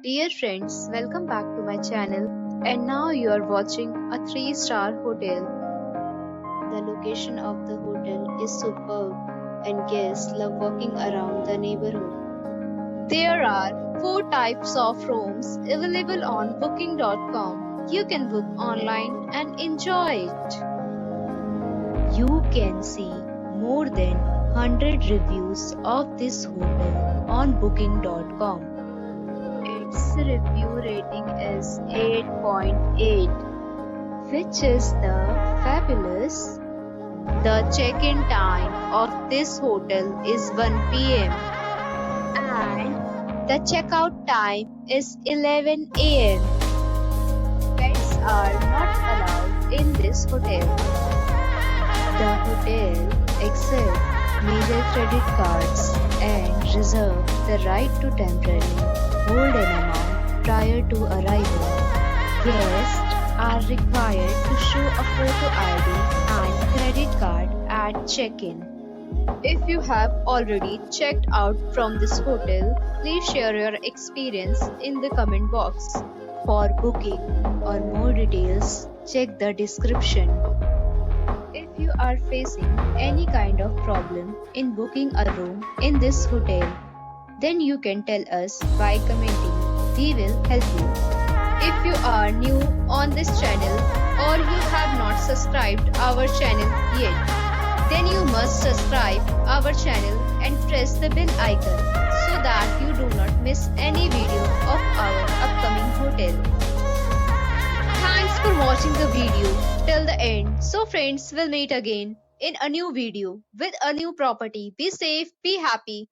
Dear friends, welcome back to my channel. And now you are watching a 3-star hotel. The location of the hotel is superb and guests love walking around the neighborhood. There are 4 types of rooms available on booking.com. You can book online and enjoy it. You can see more than 100 reviews of this hotel on booking.com. Its review rating is 8.8, which is the fabulous. The check-in time of this hotel is 1 p.m. and the checkout time is 11 a.m. Pets are not allowed in this hotel. The hotel accepts major credit cards and reserves the right to temporarily hold an amount prior to arrival. Guests are required to show a photo ID and credit card at check-in. If you have already checked out from this hotel, please share your experience in the comment box. For booking or more details, check the description. If you are facing any kind of problem in booking a room in this hotel, then you can tell us by commenting. We will help you. If you are new on this channel or you have not subscribed our channel yet, then you must subscribe our channel and press the bell icon so that you do not miss any video of our upcoming hotel. Thanks for watching the video till the end. So friends, will meet again in a new video with a new property. Be safe, be happy.